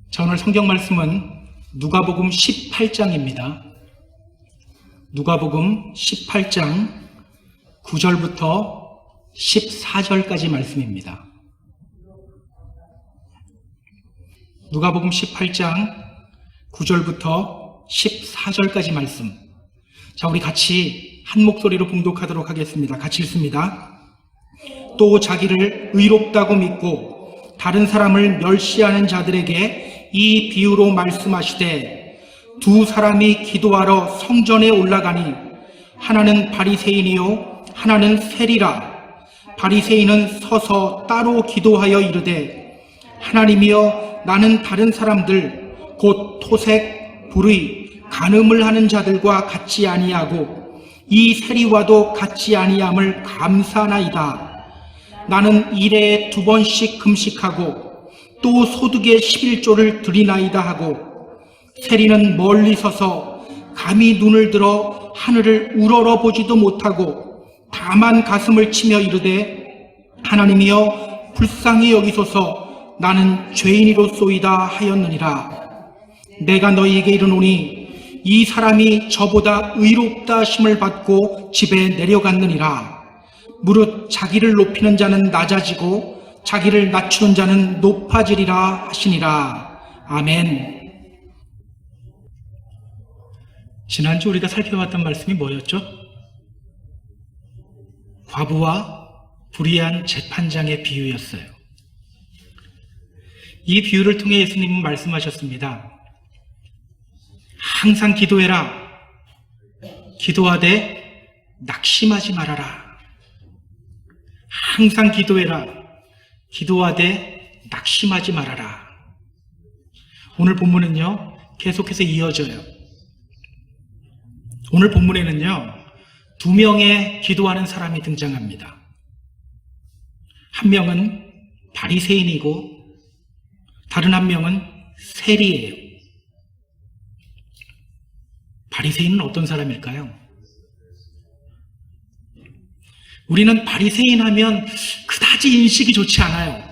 자, 오늘 성경 말씀은 누가복음 18장입니다. 누가복음 18장 9절부터 14절까지 말씀입니다. 누가복음 18장 9절부터 14절까지 말씀. 자, 우리 같이 한 목소리로 봉독하도록 하겠습니다. 같이 읽습니다. 또 자기를 의롭다고 믿고 다른 사람을 멸시하는 자들에게 이 비유로 말씀하시되, 두 사람이 기도하러 성전에 올라가니 하나는 바리새인이요 하나는 세리라. 바리새인은 서서 따로 기도하여 이르되, 하나님이여, 나는 다른 사람들 곧 토색, 불의, 간음을 하는 자들과 같지 아니하고 이 세리와도 같지 아니함을 감사하나이다. 나는 일에 2번씩 금식하고 또 소득의 11조를 드리나이다 하고, 세리는 멀리 서서 감히 눈을 들어 하늘을 우러러 보지도 못하고 다만 가슴을 치며 이르되, 하나님이여, 불쌍히 여기소서, 나는 죄인이로소이다 하였느니라. 내가 너희에게 이르노니 이 사람이 저보다 의롭다 하심을 받고 집에 내려갔느니라. 무릇 자기를 높이는 자는 낮아지고 자기를 낮추는 자는 높아지리라 하시니라. 아멘. 지난주 우리가 살펴봤던 말씀이 뭐였죠? 과부와 불의한 재판장의 비유였어요. 이 비유를 통해 예수님은 말씀하셨습니다. 항상 기도해라. 기도하되 낙심하지 말아라. 항상 기도해라. 기도하되 낙심하지 말아라. 오늘 본문은요, 계속해서 이어져요. 오늘 본문에는요, 2명의 기도하는 사람이 등장합니다. 한 명은 바리새인이고 다른 한 명은 세리예요. 바리새인은 어떤 사람일까요? 우리는 바리새인 하면 그다지 인식이 좋지 않아요.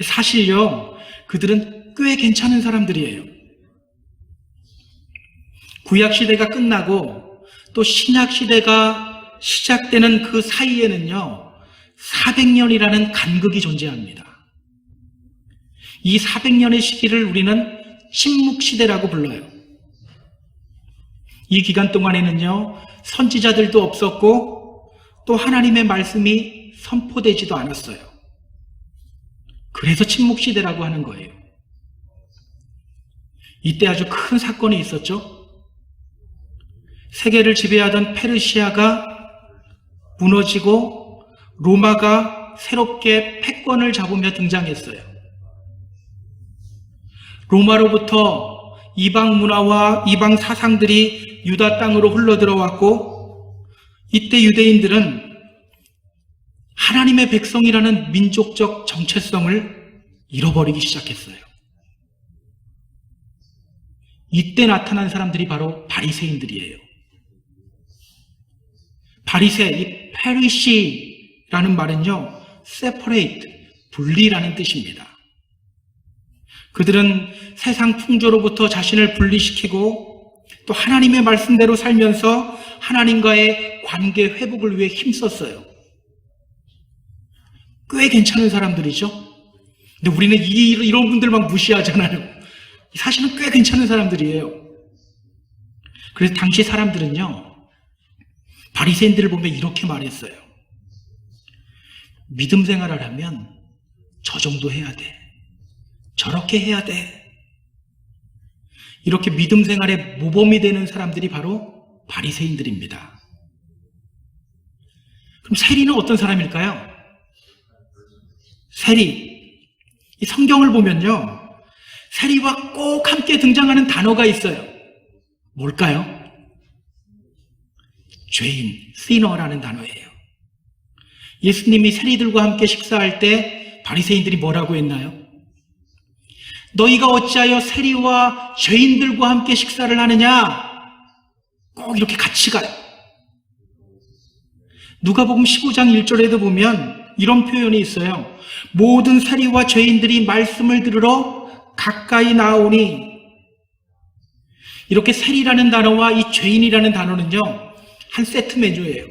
사실요, 그들은 꽤 괜찮은 사람들이에요. 구약시대가 끝나고 또 신약시대가 시작되는 그 사이에는요, 400년이라는 간극이 존재합니다. 이 400년의 시기를 우리는 침묵시대라고 불러요. 이 기간 동안에는요, 선지자들도 없었고 또 하나님의 말씀이 선포되지도 않았어요. 그래서 침묵시대라고 하는 거예요. 이때 아주 큰 사건이 있었죠. 세계를 지배하던 페르시아가 무너지고 로마가 새롭게 패권을 잡으며 등장했어요. 로마로부터 이방 문화와 이방 사상들이 유다 땅으로 흘러들어왔고, 이때 유대인들은 하나님의 백성이라는 민족적 정체성을 잃어버리기 시작했어요. 이때 나타난 사람들이 바로 바리새인들이에요. 바리새, 이 페리시라는 말은요, separate, 분리라는 뜻입니다. 그들은 세상 풍조로부터 자신을 분리시키고 또 하나님의 말씀대로 살면서 하나님과의 관계 회복을 위해 힘썼어요. 꽤 괜찮은 사람들이죠. 근데 우리는 이런 분들만 무시하잖아요. 사실은 꽤 괜찮은 사람들이에요. 그래서 당시 사람들은요, 바리새인들을 보면 이렇게 말했어요. 믿음 생활을 하면 저 정도 해야 돼. 저렇게 해야 돼. 이렇게 믿음 생활에 모범이 되는 사람들이 바로 바리새인들입니다. 그럼 세리는 어떤 사람일까요? 세리. 이 성경을 보면요, 세리와 꼭 함께 등장하는 단어가 있어요. 뭘까요? 죄인, 시너라는 단어예요. 예수님이 세리들과 함께 식사할 때 바리새인들이 뭐라고 했나요? 너희가 어찌하여 세리와 죄인들과 함께 식사를 하느냐? 꼭 이렇게 같이 가요. 누가복음 15장 1절에도 보면 이런 표현이 있어요. 모든 세리와 죄인들이 말씀을 들으러 가까이 나오니. 이렇게 세리라는 단어와 이 죄인이라는 단어는요, 한 세트 메뉴예요.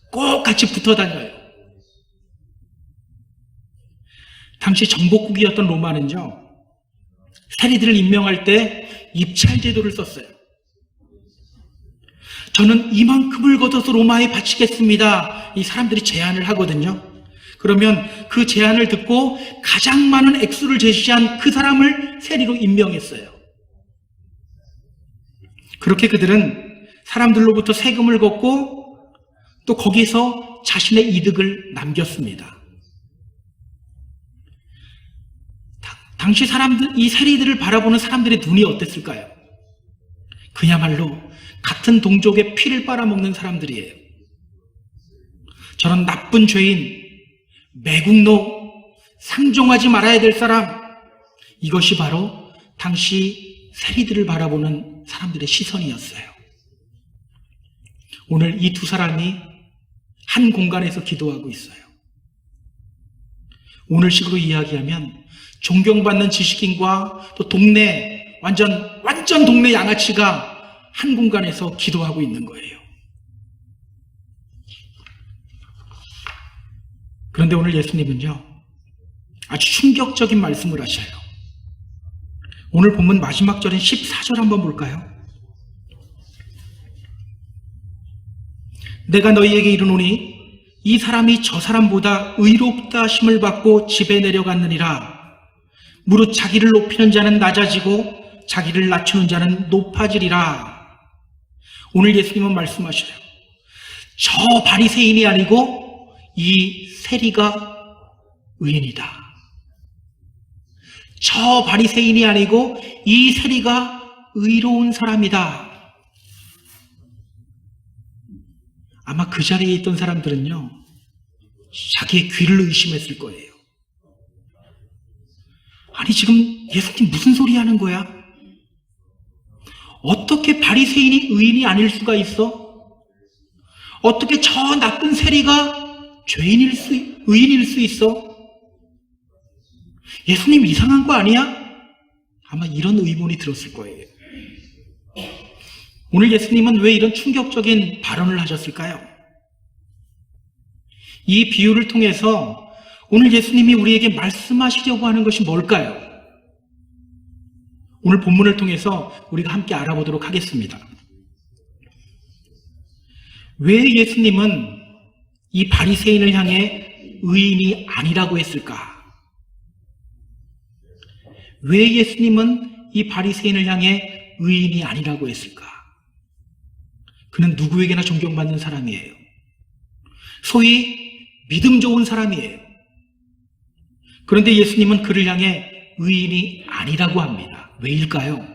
꼭 같이 붙어 다녀요. 당시 정복국이었던 로마는요, 세리들을 임명할 때 입찰 제도를 썼어요. 저는 이만큼을 걷어서 로마에 바치겠습니다. 이 사람들이 제안을 하거든요. 그러면 그 제안을 듣고 가장 많은 액수를 제시한 그 사람을 세리로 임명했어요. 그렇게 그들은 사람들로부터 세금을 걷고 또 거기서 자신의 이득을 남겼습니다. 당시 사람들, 이 세리들을 바라보는 사람들의 눈이 어땠을까요? 그야말로 같은 동족의 피를 빨아먹는 사람들이에요. 저런 나쁜 죄인, 매국노, 상종하지 말아야 될 사람, 이것이 바로 당시 세리들을 바라보는 사람들의 시선이었어요. 오늘 이 두 사람이 한 공간에서 기도하고 있어요. 오늘식으로 이야기하면 존경받는 지식인과 또 동네, 완전 동네 양아치가 한 공간에서 기도하고 있는 거예요. 그런데 오늘 예수님은요, 아주 충격적인 말씀을 하셔요. 오늘 본문 마지막 절인 14절 한번 볼까요? 내가 너희에게 이르노니 이 사람이 저 사람보다 의롭다 하심을 받고 집에 내려갔느니라. 무릇 자기를 높이는 자는 낮아지고 자기를 낮추는 자는 높아지리라. 오늘 예수님은 말씀하셔요. 저 바리새인이 아니고 이 세리가 의인이다. 저 바리새인이 아니고 이 세리가 의로운 사람이다. 아마 그 자리에 있던 사람들은요, 자기의 귀를 의심했을 거예요. 아니, 지금 예수님 무슨 소리 하는 거야? 어떻게 바리새인이 의인이 아닐 수가 있어? 어떻게 저 나쁜 세리가 의인일 수 있어? 예수님 이상한 거 아니야? 아마 이런 의문이 들었을 거예요. 오늘 예수님은 왜 이런 충격적인 발언을 하셨을까요? 이 비유를 통해서 오늘 예수님이 우리에게 말씀하시려고 하는 것이 뭘까요? 오늘 본문을 통해서 우리가 함께 알아보도록 하겠습니다. 왜 예수님은 이 바리새인을 향해 의인이 아니라고 했을까? 왜 예수님은 이 바리새인을 향해 의인이 아니라고 했을까? 그는 누구에게나 존경받는 사람이에요. 소위 믿음 좋은 사람이에요. 그런데 예수님은 그를 향해 의인이 아니라고 합니다. 왜일까요?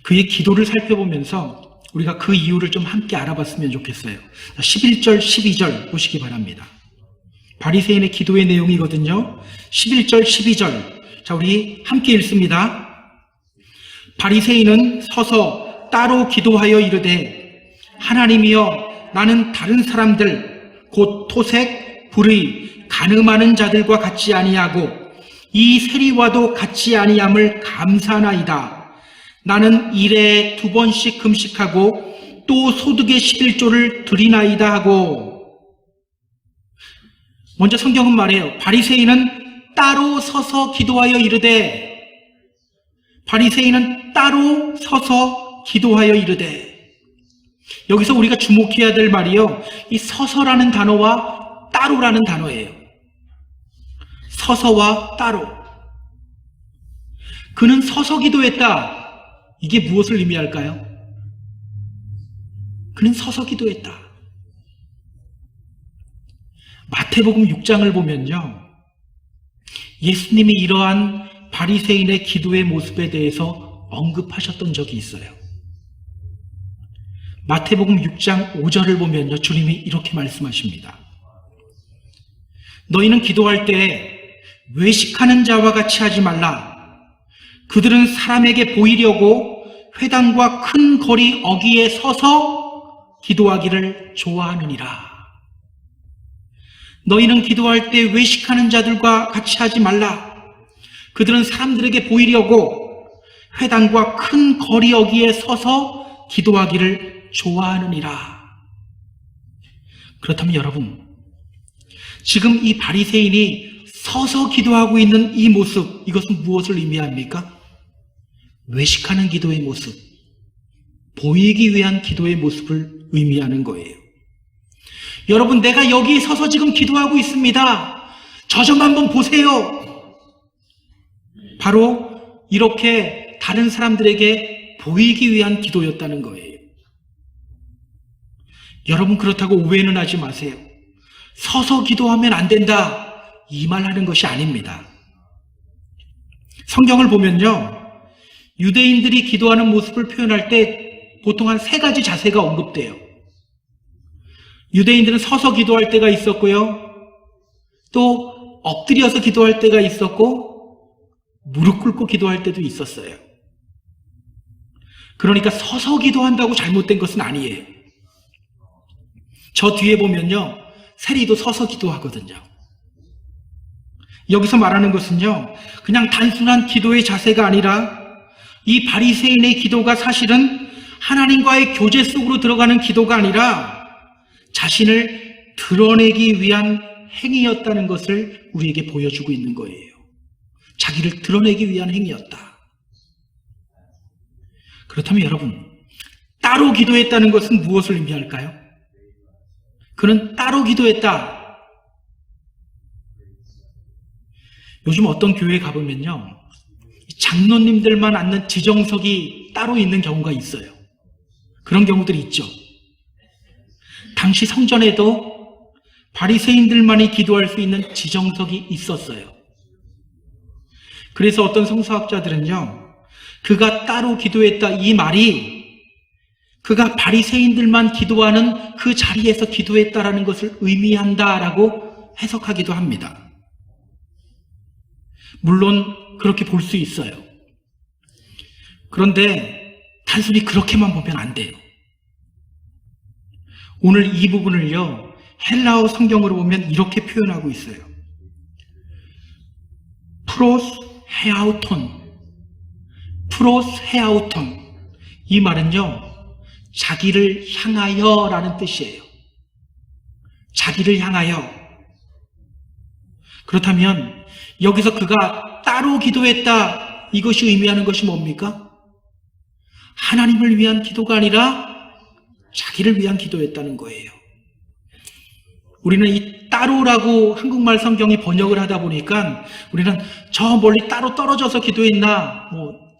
그의 기도를 살펴보면서 우리가 그 이유를 좀 함께 알아봤으면 좋겠어요. 11절, 12절 보시기 바랍니다. 바리새인의 기도의 내용이거든요. 11절, 12절. 자, 우리 함께 읽습니다. 바리새인은 서서 따로 기도하여 이르되 하나님이여 나는 다른 사람들 곧 토색, 불의, 간음하는 자들과 같지 아니하고 이 세리와도 같지 아니함을 감사하나이다. 나는 일에 2번씩 금식하고 또 소득의 11조를 드리나이다 하고. 먼저 성경은 말해요. 바리새인은 따로 서서 기도하여 이르되, 바리새인은 따로 서서 기도하여 이르되. 여기서 우리가 주목해야 될 말이요, 이 서서라는 단어와 따로라는 단어예요. 서서와 따로. 그는 서서 기도했다. 이게 무엇을 의미할까요? 그는 서서 기도했다. 마태복음 6장을 보면요, 예수님이 이러한 바리새인의 기도의 모습에 대해서 언급하셨던 적이 있어요. 마태복음 6장 5절을 보면요, 주님이 이렇게 말씀하십니다. 너희는 기도할 때 외식하는 자와 같이 하지 말라. 그들은 사람에게 보이려고 회당과 큰 거리 어귀에 서서 기도하기를 좋아하느니라. 너희는 기도할 때 외식하는 자들과 같이 하지 말라. 그들은 사람들에게 보이려고 회당과 큰 거리 여기에 서서 기도하기를 좋아하느니라. 그렇다면 여러분, 지금 이 바리새인이 서서 기도하고 있는 이 모습, 이것은 무엇을 의미합니까? 외식하는 기도의 모습, 보이기 위한 기도의 모습을 의미하는 거예요. 여러분, 내가 여기 서서 지금 기도하고 있습니다. 저 좀 한번 보세요. 바로 이렇게 다른 사람들에게 보이기 위한 기도였다는 거예요. 여러분, 그렇다고 오해는 하지 마세요. 서서 기도하면 안 된다, 이 말 하는 것이 아닙니다. 성경을 보면요, 유대인들이 기도하는 모습을 표현할 때 보통 한 3가지 자세가 언급돼요. 유대인들은 서서 기도할 때가 있었고요, 또 엎드려서 기도할 때가 있었고, 무릎 꿇고 기도할 때도 있었어요. 그러니까 서서 기도한다고 잘못된 것은 아니에요. 저 뒤에 보면요, 세리도 서서 기도하거든요. 여기서 말하는 것은요, 그냥 단순한 기도의 자세가 아니라 이 바리새인의 기도가 사실은 하나님과의 교제 속으로 들어가는 기도가 아니라 자신을 드러내기 위한 행위였다는 것을 우리에게 보여주고 있는 거예요. 자기를 드러내기 위한 행위였다. 그렇다면 여러분, 따로 기도했다는 것은 무엇을 의미할까요? 그는 따로 기도했다. 요즘 어떤 교회에 가보면요, 장로님들만 앉는 지정석이 따로 있는 경우가 있어요. 그런 경우들이 있죠. 당시 성전에도 바리새인들만이 기도할 수 있는 지정석이 있었어요. 그래서 어떤 성서학자들은요, 그가 따로 기도했다, 이 말이 그가 바리새인들만 기도하는 그 자리에서 기도했다라는 것을 의미한다라고 해석하기도 합니다. 물론 그렇게 볼 수 있어요. 그런데 단순히 그렇게만 보면 안 돼요. 오늘 이 부분을요, 헬라어 성경으로 보면 이렇게 표현하고 있어요. 프로스 헤아우톤. 이 말은요, 자기를 향하여 라는 뜻이에요. 자기를 향하여. 그렇다면 여기서 그가 따로 기도했다, 이것이 의미하는 것이 뭡니까? 하나님을 위한 기도가 아니라 자기를 위한 기도였다는 거예요. 우리는 이 따로라고 한국말 성경이 번역을 하다 보니까 우리는 저 멀리 따로 떨어져서 기도했나,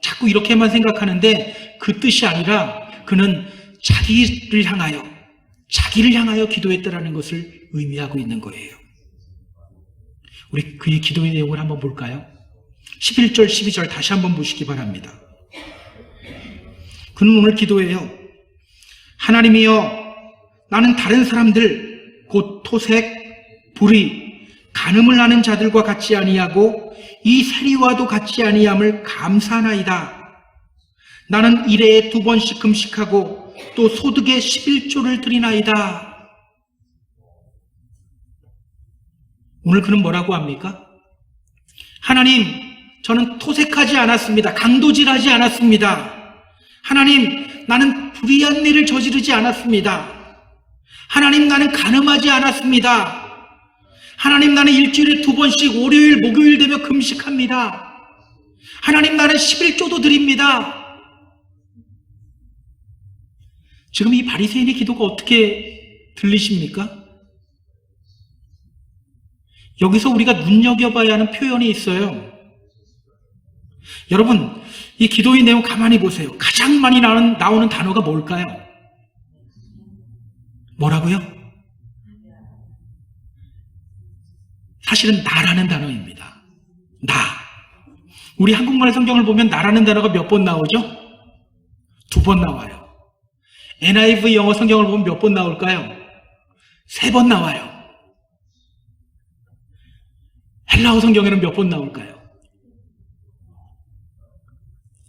자꾸 이렇게만 생각하는데 그 뜻이 아니라 그는 자기를 향하여 기도했다라는 것을 의미하고 있는 거예요. 우리 그의 기도의 내용을 한번 볼까요? 11절, 12절 다시 한번 보시기 바랍니다. 그는 오늘 기도해요. 하나님이여, 나는 다른 사람들, 곧 토색, 불의, 간음을 하는 자들과 같이 아니하고 이 세리와도 같이 아니함을 감사하나이다. 나는 일해에 2번씩 금식하고 또 소득의 11조를 드리나이다. 오늘 그는 뭐라고 합니까? 하나님, 저는 토색하지 않았습니다. 강도질하지 않았습니다. 하나님, 나는 불의한 일을 저지르지 않았습니다. 하나님, 나는 간음하지 않았습니다. 하나님, 나는 일주일에 2번씩 월요일, 목요일 되면 금식합니다. 하나님, 나는 11조도 드립니다. 지금 이 바리새인의 기도가 어떻게 들리십니까? 여기서 우리가 눈여겨봐야 하는 표현이 있어요. 여러분, 이 기도의 내용 가만히 보세요. 가장 많이 나오는 단어가 뭘까요? 뭐라고요? 사실은 나라는 단어입니다. 나. 우리 한국말 성경을 보면 나라는 단어가 몇 번 나오죠? 2번 나와요. NIV 영어 성경을 보면 몇 번 나올까요? 3번 나와요. 헬라어 성경에는 몇 번 나올까요?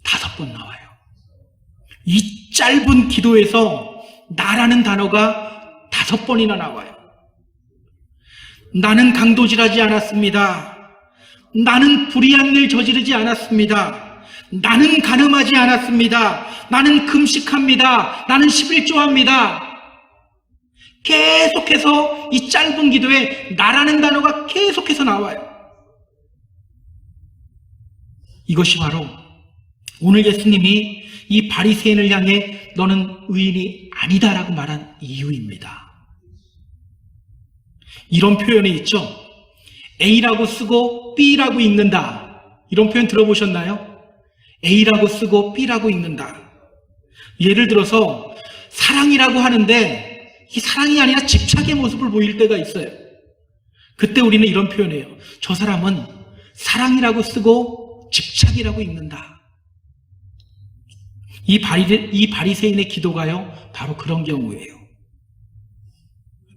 5번 나와요. 이 짧은 기도에서 나라는 단어가 5번이나 나와요. 나는 강도질하지 않았습니다. 나는 불의한 일 저지르지 않았습니다. 나는 간음하지 않았습니다. 나는 금식합니다. 나는 11조합니다. 계속해서 이 짧은 기도에 나라는 단어가 계속해서 나와요. 이것이 바로 오늘 예수님이 이 바리새인을 향해 너는 의인이 아니다라고 말한 이유입니다. 이런 표현이 있죠. A라고 쓰고 B라고 읽는다. 이런 표현 들어보셨나요? A라고 쓰고 B라고 읽는다. 예를 들어서 사랑이라고 하는데 이 사랑이 아니라 집착의 모습을 보일 때가 있어요. 그때 우리는 이런 표현이에요. 저 사람은 사랑이라고 쓰고 집착이라고 읽는다. 이 바리새인의 기도가요, 바로 그런 경우예요.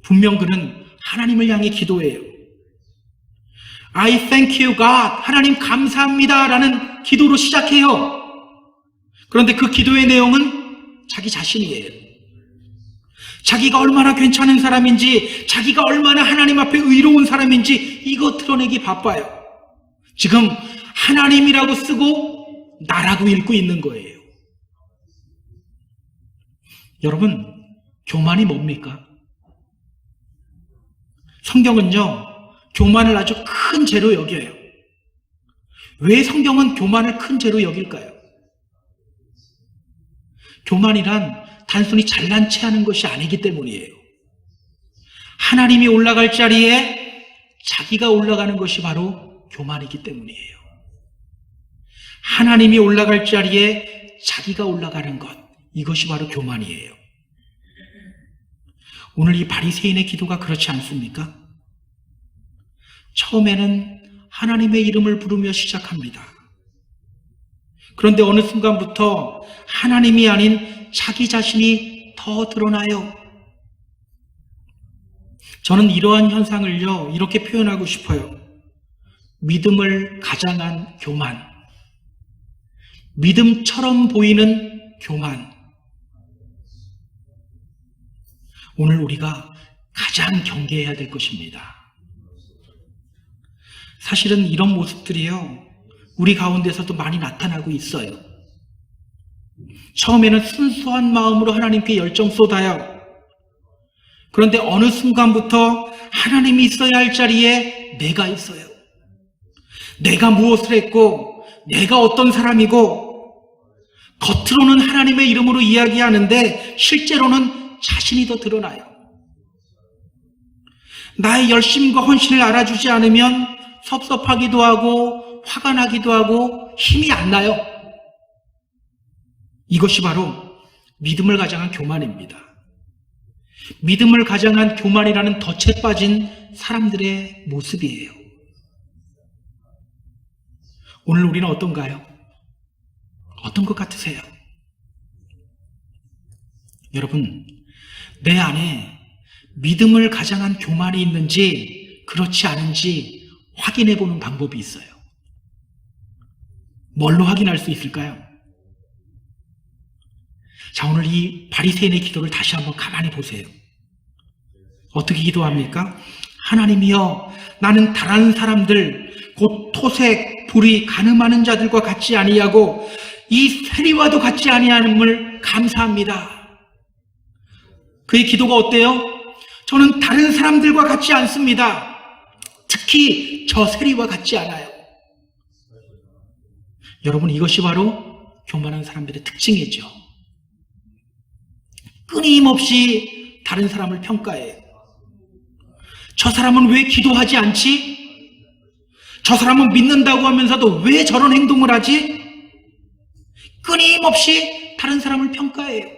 분명 그는 하나님을 향해 기도해요. I thank you God, 하나님 감사합니다 라는 기도로 시작해요. 그런데 그 기도의 내용은 자기 자신이에요. 자기가 얼마나 괜찮은 사람인지, 자기가 얼마나 하나님 앞에 의로운 사람인지 이거 드러내기 바빠요. 지금 하나님이라고 쓰고 나라고 읽고 있는 거예요. 여러분, 교만이 뭡니까? 성경은요, 교만을 아주 큰 죄로 여겨요. 왜 성경은 교만을 큰 죄로 여길까요? 교만이란 단순히 잘난 체 하는 것이 아니기 때문이에요. 하나님이 올라갈 자리에 자기가 올라가는 것이 바로 교만이기 때문이에요. 하나님이 올라갈 자리에 자기가 올라가는 것, 이것이 바로 교만이에요. 오늘 이 바리새인의 기도가 그렇지 않습니까? 처음에는 하나님의 이름을 부르며 시작합니다. 그런데 어느 순간부터 하나님이 아닌 자기 자신이 더 드러나요. 저는 이러한 현상을요, 이렇게 표현하고 싶어요. 믿음을 가장한 교만. 믿음처럼 보이는 교만. 오늘 우리가 가장 경계해야 될 것입니다. 사실은 이런 모습들이요, 우리 가운데서도 많이 나타나고 있어요. 처음에는 순수한 마음으로 하나님께 열정 쏟아요. 그런데 어느 순간부터 하나님이 있어야 할 자리에 내가 있어요. 내가 무엇을 했고, 내가 어떤 사람이고, 겉으로는 하나님의 이름으로 이야기하는데 실제로는 자신이 더 드러나요. 나의 열심과 헌신을 알아주지 않으면 섭섭하기도 하고 화가 나기도 하고 힘이 안 나요. 이것이 바로 믿음을 가장한 교만입니다. 믿음을 가장한 교만이라는 덫에 빠진 사람들의 모습이에요. 오늘 우리는 어떤가요? 어떤 것 같으세요? 여러분, 내 안에 믿음을 가장한 교만이 있는지 그렇지 않은지 확인해 보는 방법이 있어요. 뭘로 확인할 수 있을까요? 자, 오늘 이 바리새인의 기도를 다시 한번 가만히 보세요. 어떻게 기도합니까? 하나님이여, 나는 다른 사람들 곧 토색, 불의, 간음하는 자들과 같지 아니하고 이 세리와도 같지 아니함을 감사합니다. 그의 기도가 어때요? 저는 다른 사람들과 같지 않습니다. 특히 저 세리와 같지 않아요. 여러분, 이것이 바로 교만한 사람들의 특징이죠. 끊임없이 다른 사람을 평가해요. 저 사람은 왜 기도하지 않지? 저 사람은 믿는다고 하면서도 왜 저런 행동을 하지? 끊임없이 다른 사람을 평가해요.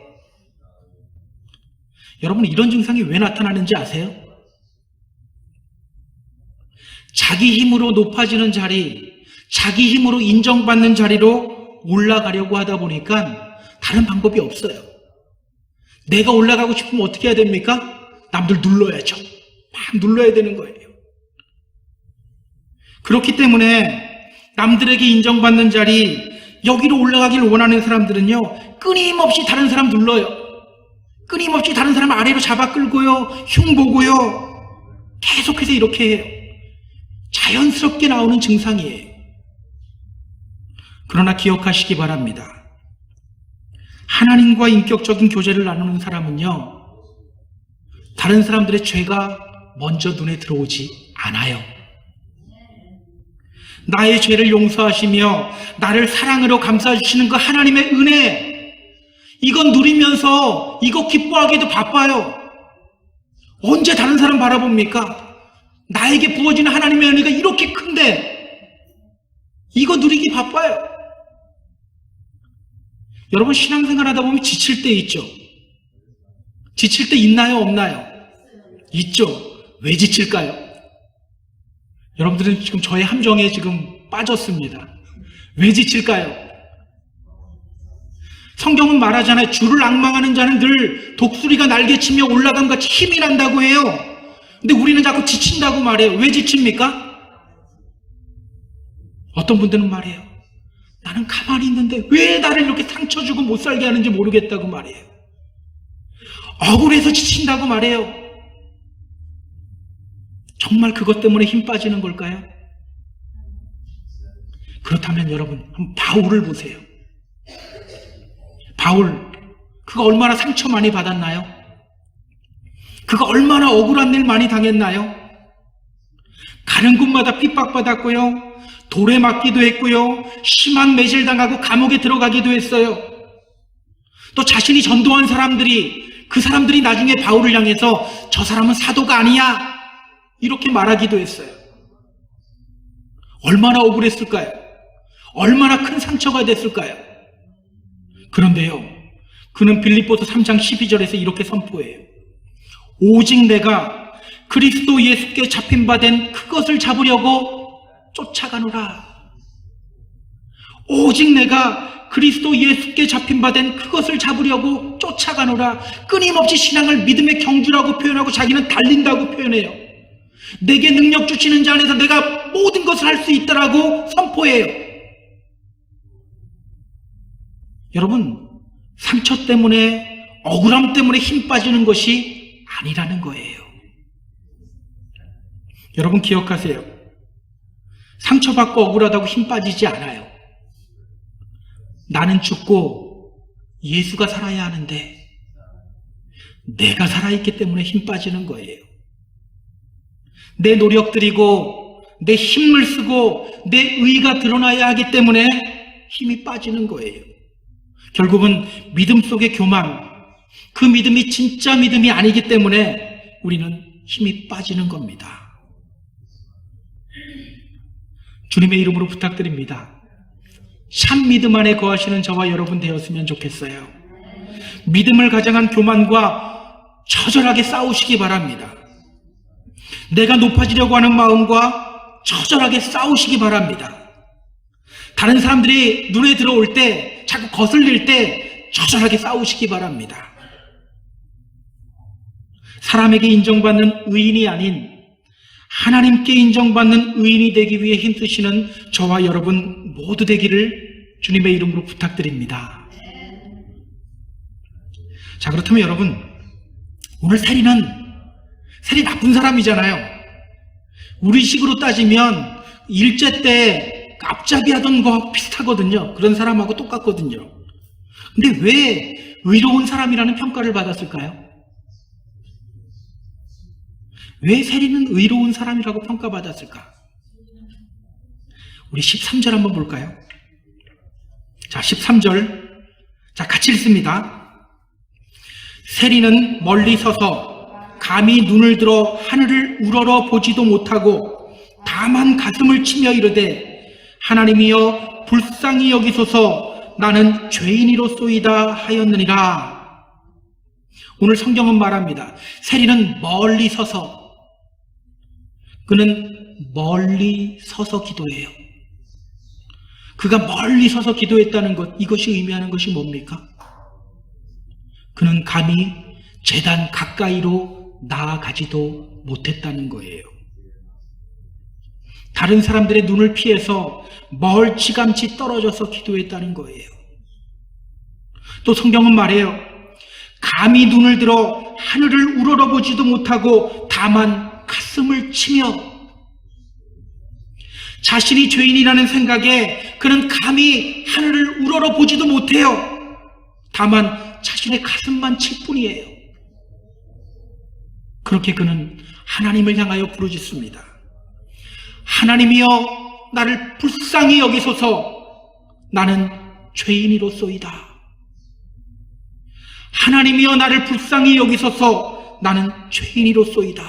여러분, 이런 증상이 왜 나타나는지 아세요? 자기 힘으로 높아지는 자리, 자기 힘으로 인정받는 자리로 올라가려고 하다 보니까 다른 방법이 없어요. 내가 올라가고 싶으면 어떻게 해야 됩니까? 남들 눌러야죠. 막 눌러야 되는 거예요. 그렇기 때문에 남들에게 인정받는 자리, 여기로 올라가길 원하는 사람들은요, 끊임없이 다른 사람 눌러요. 끊임없이 다른 사람 아래로 잡아 끌고요, 흉보고요, 계속해서 이렇게 해요. 자연스럽게 나오는 증상이에요. 그러나 기억하시기 바랍니다. 하나님과 인격적인 교제를 나누는 사람은요, 다른 사람들의 죄가 먼저 눈에 들어오지 않아요. 나의 죄를 용서하시며 나를 사랑으로 감싸주시는 그 하나님의 은혜, 이건 누리면서 이거 기뻐하기도 바빠요. 언제 다른 사람 바라봅니까? 나에게 부어지는 하나님의 은혜가 이렇게 큰데 이거 누리기 바빠요. 여러분, 신앙생활 하다 보면 지칠 때 있죠. 지칠 때 있나요, 없나요? 있죠. 왜 지칠까요? 여러분들은 지금 저의 함정에 지금 빠졌습니다. 왜 지칠까요? 성경은 말하잖아요. 주를 앙망하는 자는 늘 독수리가 날개치며 올라감같이 힘이 난다고 해요. 근데 우리는 자꾸 지친다고 말해요. 왜 지칩니까? 어떤 분들은 말해요. 나는 가만히 있는데 왜 나를 이렇게 상처 주고 못 살게 하는지 모르겠다고 말해요. 억울해서 지친다고 말해요. 정말 그것 때문에 힘 빠지는 걸까요? 그렇다면 여러분, 한번 바울을 보세요. 바울, 그가 얼마나 상처 많이 받았나요? 그가 얼마나 억울한 일 많이 당했나요? 가는 곳마다 핍박받았고요, 돌에 맞기도 했고요, 심한 매질당하고 감옥에 들어가기도 했어요. 또 자신이 전도한 사람들이, 그 사람들이 나중에 바울을 향해서 저 사람은 사도가 아니야 이렇게 말하기도 했어요. 얼마나 억울했을까요? 얼마나 큰 상처가 됐을까요? 그런데요, 그는 빌립보서 3장 12절에서 이렇게 선포해요. 오직 내가 그리스도 예수께 잡힌 바 된 그것을 잡으려고 쫓아가노라. 오직 내가 그리스도 예수께 잡힌 바 된 그것을 잡으려고 쫓아가노라. 끊임없이 신앙을 믿음의 경주라고 표현하고 자기는 달린다고 표현해요. 내게 능력 주시는 자 안에서 내가 모든 것을 할 수 있다라고 선포해요. 여러분, 상처 때문에, 억울함 때문에 힘 빠지는 것이 아니라는 거예요. 여러분 기억하세요. 상처받고 억울하다고 힘 빠지지 않아요. 나는 죽고 예수가 살아야 하는데 내가 살아있기 때문에 힘 빠지는 거예요. 내 노력 들이고 내 힘을 쓰고 내 의의가 드러나야 하기 때문에 힘이 빠지는 거예요. 결국은 믿음 속의 교만, 그 믿음이 진짜 믿음이 아니기 때문에 우리는 힘이 빠지는 겁니다. 주님의 이름으로 부탁드립니다. 참 믿음 안에 거하시는 저와 여러분 되었으면 좋겠어요. 믿음을 가장한 교만과 처절하게 싸우시기 바랍니다. 내가 높아지려고 하는 마음과 처절하게 싸우시기 바랍니다. 다른 사람들이 눈에 들어올 때, 자꾸 거슬릴 때 처절하게 싸우시기 바랍니다. 사람에게 인정받는 의인이 아닌 하나님께 인정받는 의인이 되기 위해 힘쓰시는 저와 여러분 모두 되기를 주님의 이름으로 부탁드립니다. 자, 그렇다면 여러분, 오늘 세리 나쁜 사람이잖아요. 우리 식으로 따지면 일제 때 앞잡이 하던 거 비슷하거든요. 그런 사람하고 똑같거든요. 근데 왜 의로운 사람이라는 평가를 받았을까요? 왜 세리는 의로운 사람이라고 평가받았을까? 우리 13절 한번 볼까요? 자, 13절. 자, 같이 읽습니다. 세리는 멀리 서서 감히 눈을 들어 하늘을 우러러 보지도 못하고 다만 가슴을 치며 이르되 하나님이여 불쌍히 여기소서 나는 죄인이로소이다 하였느니라. 오늘 성경은 말합니다. 세리는 멀리 서서, 그는 멀리 서서 기도해요. 그가 멀리 서서 기도했다는 것, 이것이 의미하는 것이 뭡니까? 그는 감히 제단 가까이로 나아가지도 못했다는 거예요. 다른 사람들의 눈을 피해서 멀찌감치 떨어져서 기도했다는 거예요. 또 성경은 말해요. 감히 눈을 들어 하늘을 우러러보지도 못하고 다만 가슴을 치며, 자신이 죄인이라는 생각에 그는 감히 하늘을 우러러 보지도 못해요. 다만 자신의 가슴만 칠 뿐이에요. 그렇게 그는 하나님을 향하여 부르짖습니다. 하나님이여, 나를 불쌍히 여기소서. 나는 죄인이로소이다. 하나님이여, 나를 불쌍히 여기소서. 나는 죄인이로소이다.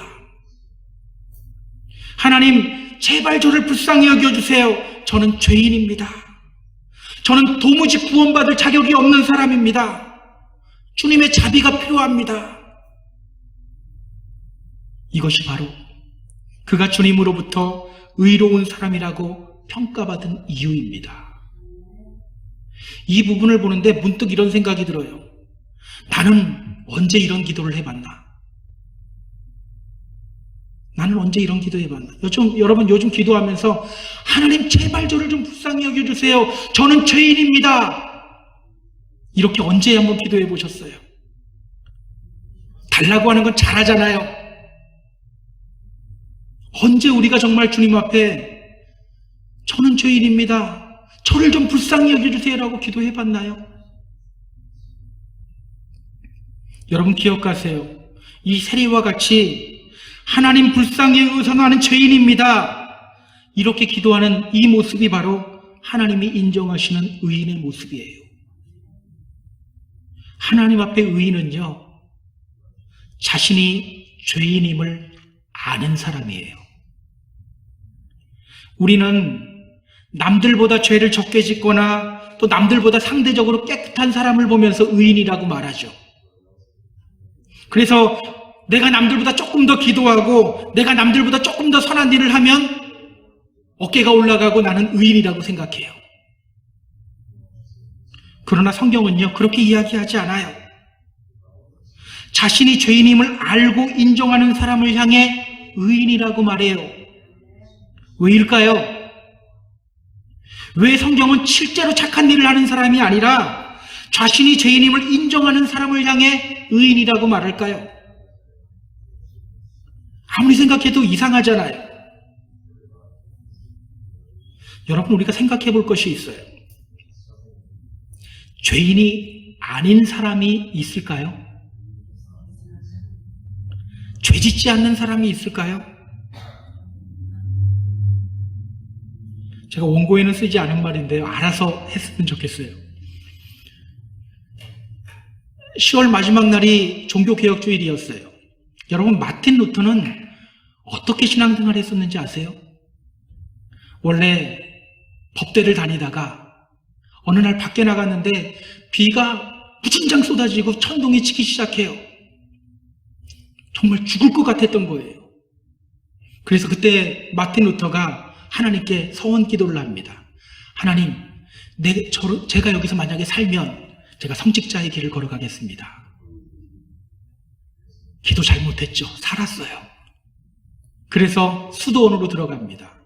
하나님, 제발 저를 불쌍히 여겨주세요. 저는 죄인입니다. 저는 도무지 구원받을 자격이 없는 사람입니다. 주님의 자비가 필요합니다. 이것이 바로 그가 주님으로부터 의로운 사람이라고 평가받은 이유입니다. 이 부분을 보는데 문득 이런 생각이 들어요. 나는 언제 이런 기도를 해봤나? 나는 언제 이런 기도 해봤나? 여러분 요즘 기도하면서 하나님 제발 저를 좀 불쌍히 여겨주세요. 저는 죄인입니다. 이렇게 언제 한번 기도해 보셨어요? 달라고 하는 건 잘하잖아요. 언제 우리가 정말 주님 앞에 저는 죄인입니다. 저를 좀 불쌍히 여겨주세요라고 기도해 봤나요? 여러분 기억하세요. 이 세리와 같이 하나님 불쌍히 여기소서 나는 죄인입니다. 이렇게 기도하는 이 모습이 바로 하나님이 인정하시는 의인의 모습이에요. 하나님 앞에 의인은요, 자신이 죄인임을 아는 사람이에요. 우리는 남들보다 죄를 적게 짓거나 또 남들보다 상대적으로 깨끗한 사람을 보면서 의인이라고 말하죠. 그래서 내가 남들보다 조금 더 기도하고 내가 남들보다 조금 더 선한 일을 하면 어깨가 올라가고 나는 의인이라고 생각해요. 그러나 성경은요, 그렇게 이야기하지 않아요. 자신이 죄인임을 알고 인정하는 사람을 향해 의인이라고 말해요. 왜일까요? 왜 성경은 실제로 착한 일을 하는 사람이 아니라 자신이 죄인임을 인정하는 사람을 향해 의인이라고 말할까요? 아무리 생각해도 이상하잖아요. 여러분, 우리가 생각해 볼 것이 있어요. 죄인이 아닌 사람이 있을까요? 죄 짓지 않는 사람이 있을까요? 제가 원고에는 쓰지 않은 말인데요. 알아서 했으면 좋겠어요. 10월 마지막 날이 종교개혁주일이었어요. 여러분, 마틴 루터는 어떻게 신앙생활을 했었는지 아세요? 원래 법대를 다니다가 어느 날 밖에 나갔는데 비가 무진장 쏟아지고 천둥이 치기 시작해요. 정말 죽을 것 같았던 거예요. 그래서 그때 마틴 루터가 하나님께 서원 기도를 합니다. 하나님, 제가 여기서 만약에 살면 제가 성직자의 길을 걸어가겠습니다. 기도 잘못했죠. 살았어요. 그래서 수도원으로 들어갑니다.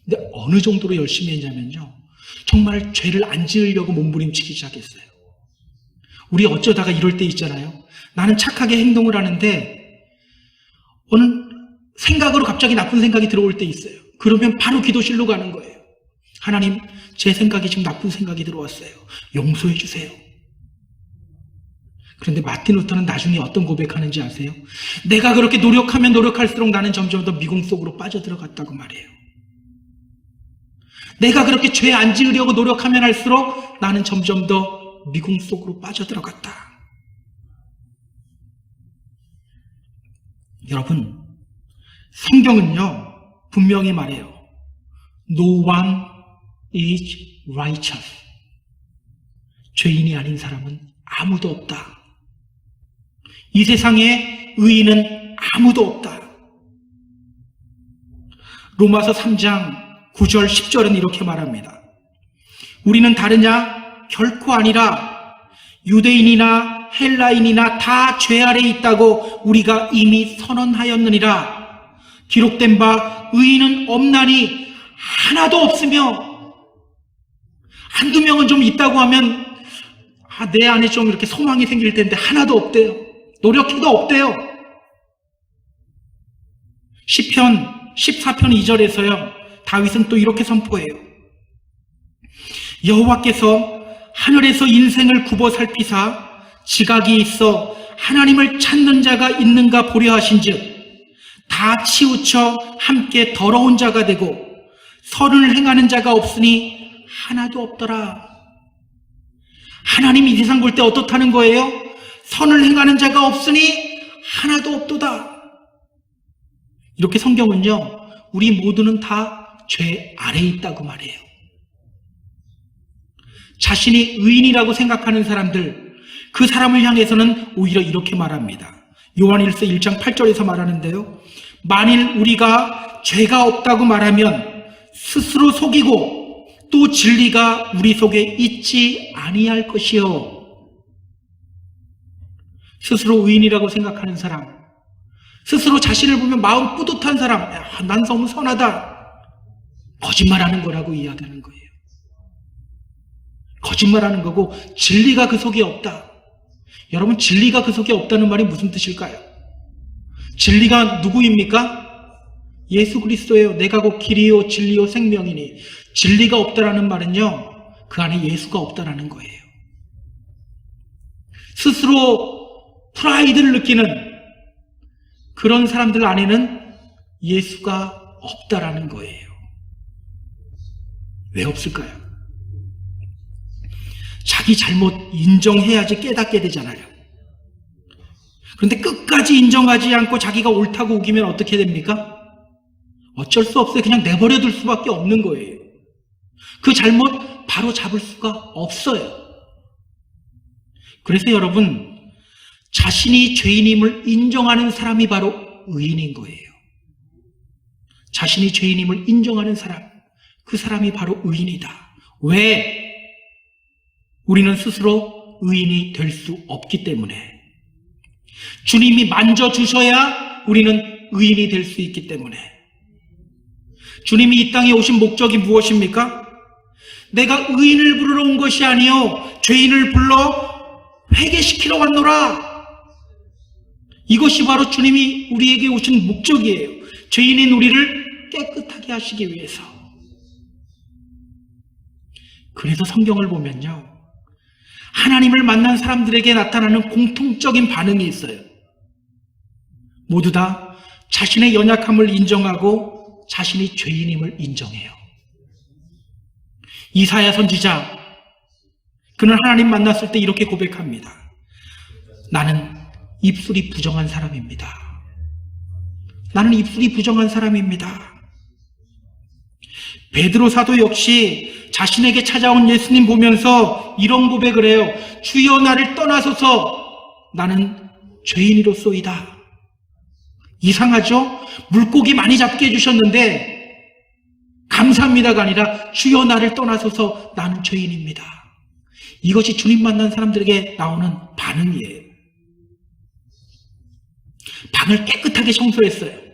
근데 어느 정도로 열심히 했냐면요, 정말 죄를 안 지으려고 몸부림치기 시작했어요. 우리 어쩌다가 이럴 때 있잖아요. 나는 착하게 행동을 하는데 어느 생각으로 갑자기 나쁜 생각이 들어올 때 있어요. 그러면 바로 기도실로 가는 거예요. 하나님, 제 생각이 지금 나쁜 생각이 들어왔어요. 용서해 주세요. 그런데 마틴 루터는 나중에 어떤 고백하는지 아세요? 내가 그렇게 노력하면 노력할수록 나는 점점 더 미궁 속으로 빠져들어갔다고 말해요. 내가 그렇게 죄 안 지으려고 노력하면 할수록 나는 점점 더 미궁 속으로 빠져들어갔다. 여러분, 성경은요, 분명히 말해요. No one is righteous. 죄인이 아닌 사람은 아무도 없다. 이 세상에 의인은 아무도 없다. 로마서 3장 9절 10절은 이렇게 말합니다. 우리는 다르냐? 결코 아니라 유대인이나 헬라인이나 다 죄 아래 있다고 우리가 이미 선언하였느니라. 기록된 바 의인은 없나니 하나도 없으며, 한두 명은 좀 있다고 하면 내 안에 좀 이렇게 소망이 생길 텐데 하나도 없대요. 노력해도 없대요. 시편 14편 2절에서요 다윗은 또 이렇게 선포해요. 여호와께서 하늘에서 인생을 굽어 살피사 지각이 있어 하나님을 찾는 자가 있는가 보려 하신즉 다 치우쳐 함께 더러운 자가 되고 선을 행하는 자가 없으니 하나도 없더라. 하나님이 이 세상 볼 때 어떻다는 거예요? 선을 행하는 자가 없으니 하나도 없도다. 이렇게 성경은요, 우리 모두는 다 죄 아래에 있다고 말해요. 자신이 의인이라고 생각하는 사람들, 그 사람을 향해서는 오히려 이렇게 말합니다. 요한일서 1장 8절에서 말하는데요. 만일 우리가 죄가 없다고 말하면 스스로 속이고 또 진리가 우리 속에 있지 아니할 것이요. 스스로 의인이라고 생각하는 사람, 스스로 자신을 보면 마음 뿌듯한 사람, 난 너무 선하다. 거짓말하는 거라고 이야기하는 거예요. 거짓말하는 거고 진리가 그 속에 없다. 여러분, 진리가 그 속에 없다는 말이 무슨 뜻일까요? 진리가 누구입니까? 예수 그리스도예요. 내가 곧 길이요 진리요 생명이니. 진리가 없다라는 말은요, 그 안에 예수가 없다라는 거예요. 스스로 프라이드를 느끼는 그런 사람들 안에는 예수가 없다라는 거예요. 왜 없을까요? 자기 잘못 인정해야지 깨닫게 되잖아요. 그런데 끝까지 인정하지 않고 자기가 옳다고 우기면 어떻게 됩니까? 어쩔 수 없어요. 그냥 내버려둘 수밖에 없는 거예요. 그 잘못 바로 잡을 수가 없어요. 그래서 여러분, 자신이 죄인임을 인정하는 사람이 바로 의인인 거예요. 자신이 죄인임을 인정하는 사람, 그 사람이 바로 의인이다. 왜? 우리는 스스로 의인이 될 수 없기 때문에. 주님이 만져주셔야 우리는 의인이 될 수 있기 때문에. 주님이 이 땅에 오신 목적이 무엇입니까? 내가 의인을 부르러 온 것이 아니요 죄인을 불러 회개시키러 왔노라. 이것이 바로 주님이 우리에게 오신 목적이에요. 죄인인 우리를 깨끗하게 하시기 위해서. 그래서 성경을 보면요, 하나님을 만난 사람들에게 나타나는 공통적인 반응이 있어요. 모두 다 자신의 연약함을 인정하고 자신이 죄인임을 인정해요. 이사야 선지자, 그는 하나님 만났을 때 이렇게 고백합니다. 나는 입술이 부정한 사람입니다. 나는 입술이 부정한 사람입니다. 베드로 사도 역시 자신에게 찾아온 예수님 보면서 이런 고백을 해요. 주여 나를 떠나소서, 나는 죄인이로소이다. 이상하죠? 물고기 많이 잡게 해주셨는데 감사합니다가 아니라 주여 나를 떠나소서, 나는 죄인입니다. 이것이 주님 만난 사람들에게 나오는 반응이에요. 방을 깨끗하게 청소했어요.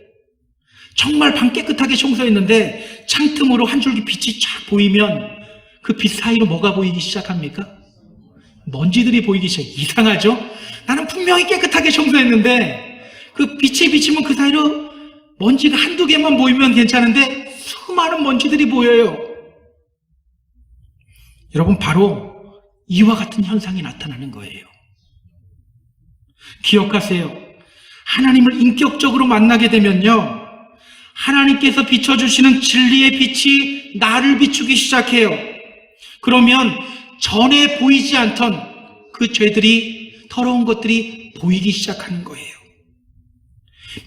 정말 방 깨끗하게 청소했는데 창틈으로 한 줄기 빛이 쫙 보이면 그 빛 사이로 뭐가 보이기 시작합니까? 먼지들이 보이기 시작. 이상하죠? 나는 분명히 깨끗하게 청소했는데 그 빛이 비치면 그 사이로 먼지가 한두 개만 보이면 괜찮은데 수많은 먼지들이 보여요. 여러분, 바로 이와 같은 현상이 나타나는 거예요. 기억하세요. 하나님을 인격적으로 만나게 되면요, 하나님께서 비춰주시는 진리의 빛이 나를 비추기 시작해요. 그러면 전에 보이지 않던 그 죄들이, 더러운 것들이 보이기 시작하는 거예요.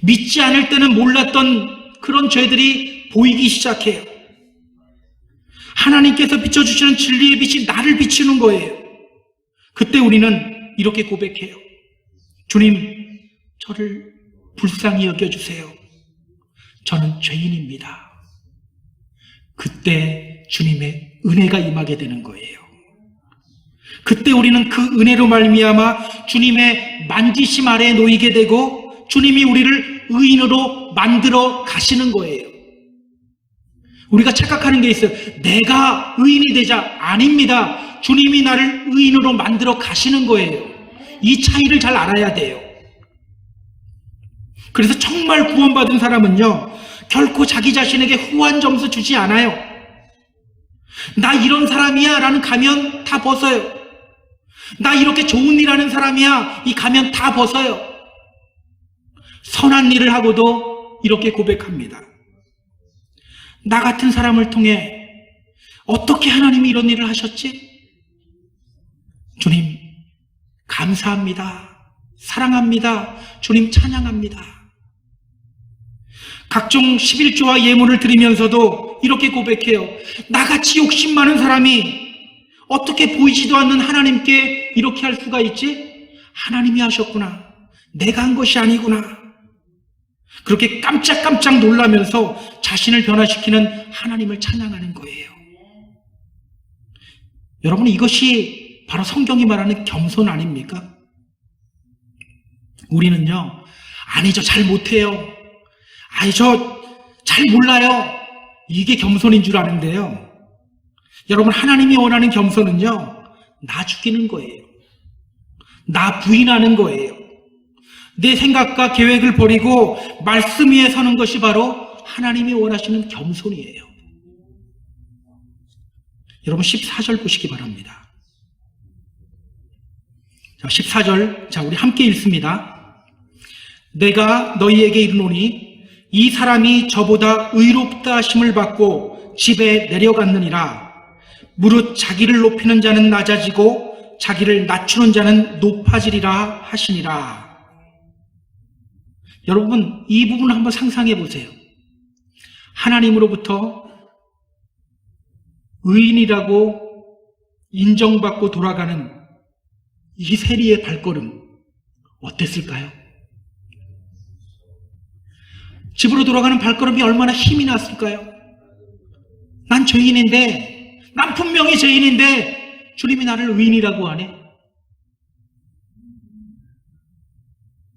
믿지 않을 때는 몰랐던 그런 죄들이 보이기 시작해요. 하나님께서 비춰주시는 진리의 빛이 나를 비추는 거예요. 그때 우리는 이렇게 고백해요. 주님, 저를 불쌍히 여겨주세요. 저는 죄인입니다. 그때 주님의 은혜가 임하게 되는 거예요. 그때 우리는 그 은혜로 말미암아 주님의 만지심 아래에 놓이게 되고 주님이 우리를 의인으로 만들어 가시는 거예요. 우리가 착각하는 게 있어요. 내가 의인이 되자. 아닙니다. 주님이 나를 의인으로 만들어 가시는 거예요. 이 차이를 잘 알아야 돼요. 그래서 정말 구원받은 사람은요, 결코 자기 자신에게 후한 점수 주지 않아요. 나 이런 사람이야 라는 가면 다 벗어요. 나 이렇게 좋은 일 하는 사람이야, 이 가면 다 벗어요. 선한 일을 하고도 이렇게 고백합니다. 나 같은 사람을 통해 어떻게 하나님이 이런 일을 하셨지? 주님 감사합니다. 사랑합니다. 주님 찬양합니다. 각종 11조와 예물을 드리면서도 이렇게 고백해요. 나같이 욕심 많은 사람이 어떻게 보이지도 않는 하나님께 이렇게 할 수가 있지? 하나님이 하셨구나. 내가 한 것이 아니구나. 그렇게 깜짝깜짝 놀라면서 자신을 변화시키는 하나님을 찬양하는 거예요. 여러분, 이것이 바로 성경이 말하는 겸손 아닙니까? 우리는요, 아니 저 잘 못해요. 아니 저 잘 몰라요. 이게 겸손인 줄 아는데요. 여러분, 하나님이 원하는 겸손은요, 나 죽이는 거예요. 나 부인하는 거예요. 내 생각과 계획을 버리고 말씀 위에 서는 것이 바로 하나님이 원하시는 겸손이에요. 여러분, 14절 보시기 바랍니다. 자, 14절, 자, 우리 함께 읽습니다. 내가 너희에게 이르노니 이 사람이 저보다 의롭다 하심을 받고 집에 내려갔느니라. 무릇 자기를 높이는 자는 낮아지고 자기를 낮추는 자는 높아지리라 하시니라. 여러분, 이 부분을 한번 상상해 보세요. 하나님으로부터 의인이라고 인정받고 돌아가는 이 세리의 발걸음 어땠을까요? 집으로 돌아가는 발걸음이 얼마나 힘이 났을까요? 난 죄인인데, 난 분명히 죄인인데 주님이 나를 의인이라고 하네.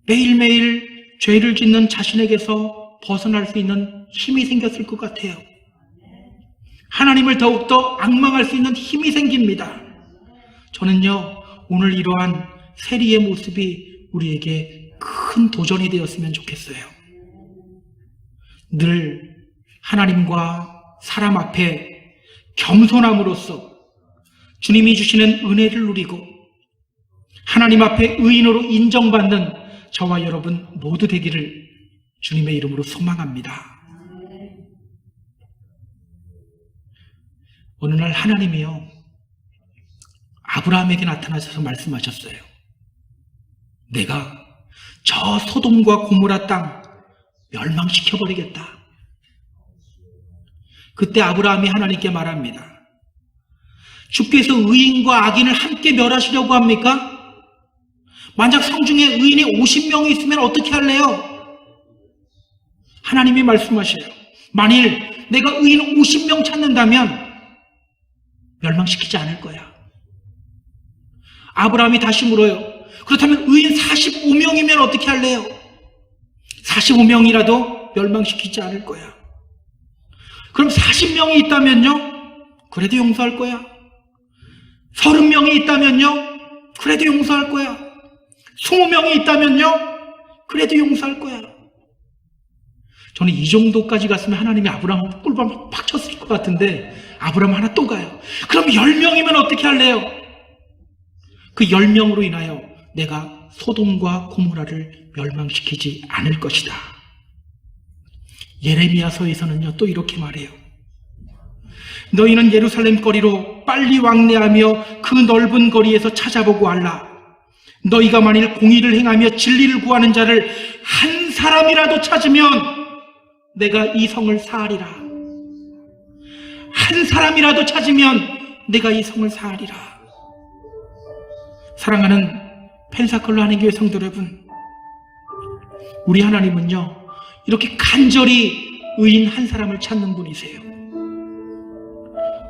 매일매일 죄를 짓는 자신에게서 벗어날 수 있는 힘이 생겼을 것 같아요. 하나님을 더욱더 앙망할 수 있는 힘이 생깁니다. 저는요, 오늘 이러한 세리의 모습이 우리에게 큰 도전이 되었으면 좋겠어요. 늘 하나님과 사람 앞에 겸손함으로써 주님이 주시는 은혜를 누리고 하나님 앞에 의인으로 인정받는 저와 여러분 모두 되기를 주님의 이름으로 소망합니다. 어느 날 하나님이요, 아브라함에게 나타나셔서 말씀하셨어요. 내가 저 소돔과 고모라 땅 멸망시켜버리겠다. 그때 아브라함이 하나님께 말합니다. 주께서 의인과 악인을 함께 멸하시려고 합니까? 만약 성중에 의인이 50명이 있으면 어떻게 할래요? 하나님이 말씀하셔요. 만일 내가 의인 50명 찾는다면 멸망시키지 않을 거야. 아브라함이 다시 물어요. 그렇다면 의인 45명이면 어떻게 할래요? 45명이라도 멸망시키지 않을 거야. 그럼 40명이 있다면요? 그래도 용서할 거야. 30명이 있다면요? 그래도 용서할 거야. 20명이 있다면요? 그래도 용서할 거야. 저는 이 정도까지 갔으면 하나님이 아브라함 꿀밤 팍 쳤을 것 같은데 아브라함 하나 또 가요. 그럼 10명이면 어떻게 할래요? 그 10명으로 인하여 내가 소돔과 고모라를 멸망시키지 않을 것이다. 예레미야서에서는요, 또 이렇게 말해요. 너희는 예루살렘 거리로 빨리 왕래하며 그 넓은 거리에서 찾아보고 알라. 너희가 만일 공의를 행하며 진리를 구하는 자를 한 사람이라도 찾으면 내가 이 성을 사하리라. 한 사람이라도 찾으면 내가 이 성을 사하리라. 사랑하는 펜사클로 한인교회 성도 여러분, 우리 하나님은요, 이렇게 간절히 의인 한 사람을 찾는 분이세요.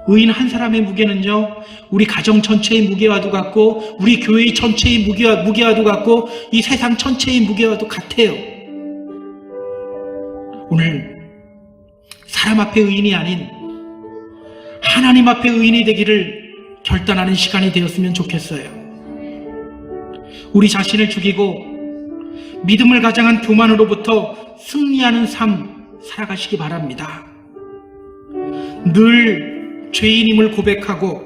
의인 한 사람의 무게는요, 우리 가정 전체의 무게와도 같고 우리 교회의 전체의 무게와도 같고 이 세상 전체의 무게와도 같아요. 오늘 사람 앞에 의인이 아닌 하나님 앞에 의인이 되기를 결단하는 시간이 되었으면 좋겠어요. 우리 자신을 죽이고 믿음을 가장한 교만으로부터 승리하는 삶 살아가시기 바랍니다. 늘 죄인임을 고백하고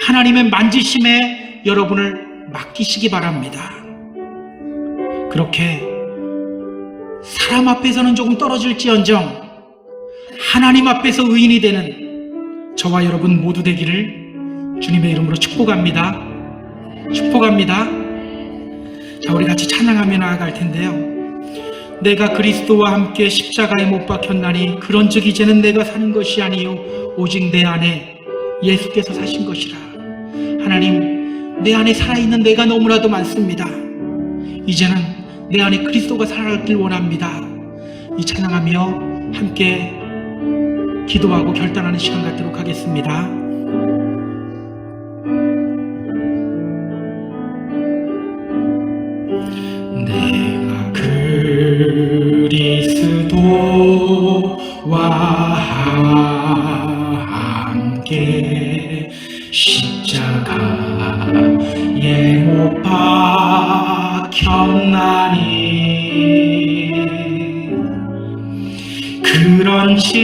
하나님의 만지심에 여러분을 맡기시기 바랍니다. 그렇게 사람 앞에서는 조금 떨어질지언정 하나님 앞에서 의인이 되는 저와 여러분 모두 되기를 주님의 이름으로 축복합니다. 축복합니다. 자, 우리 같이 찬양하며 나아갈 텐데요. 내가 그리스도와 함께 십자가에 못 박혔나니 그런즉 이제는 내가 사는 것이 아니요 오직 내 안에 예수께서 사신 것이라. 하나님, 내 안에 살아있는 내가 너무나도 많습니다. 이제는 내 안에 그리스도가 살아가길 원합니다. 이 찬양하며 함께 기도하고 결단하는 시간 갖도록 하겠습니다. 내가 그리스도와 함께 십자가에 못 박혔나니 그런즉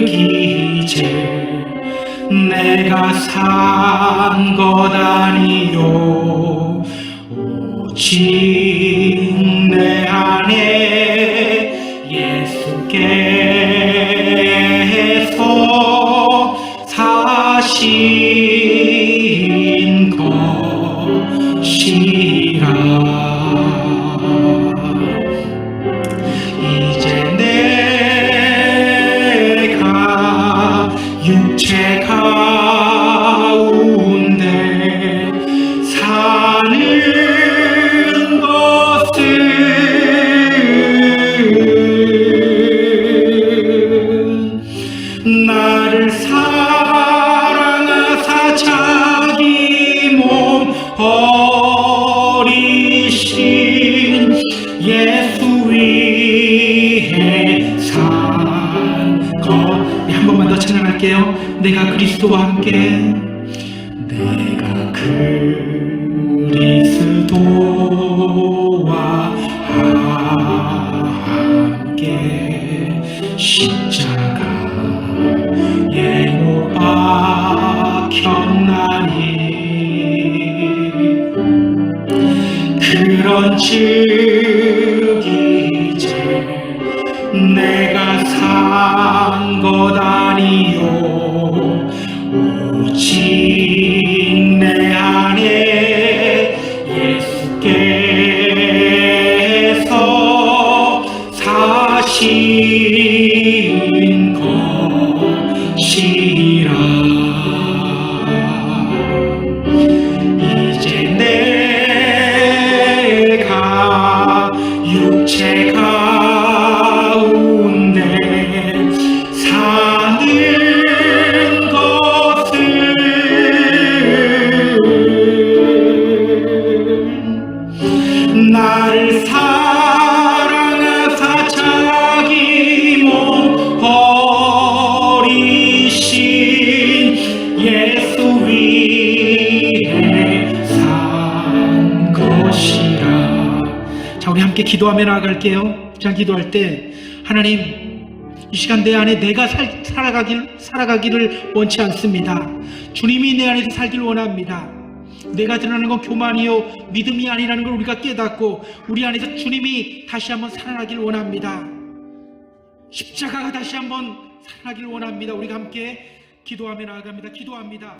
이제 내가 산 것 아니요 오직 내 안에 예수께서 사신 것이라. 이제 내가 육체 가운데 사는 것은 나를 사랑하사 자기 몸 버리신 예수 위에 산 것. 한 번만 더 찬양할게요. 내가 그리스도와 함께, 내가 그리스도와 함께 십자가에 못 박혔나니 그런즉 이제 내가 산 것 아니요 오직 내 안에 예수께서 사신 것이라. 이제 내가 육체 가운데 사는 것은 나를 사랑하사 자기 몸 버리신 예수 위에 산 것이라. 자, 우리 함께 기도하며 나아갈게요. 자, 기도할 때 하나님, 이 시간 내 안에 내가 살아가기를 원치 않습니다. 주님이 내 안에서 살기를 원합니다. 내가 드러나는 건 교만이요 믿음이 아니라는 걸 우리가 깨닫고 우리 안에서 주님이 다시 한번 살아나기를 원합니다. 십자가가 다시 한번 살아나기를 원합니다. 우리가 함께 기도하며 나아갑니다. 기도합니다.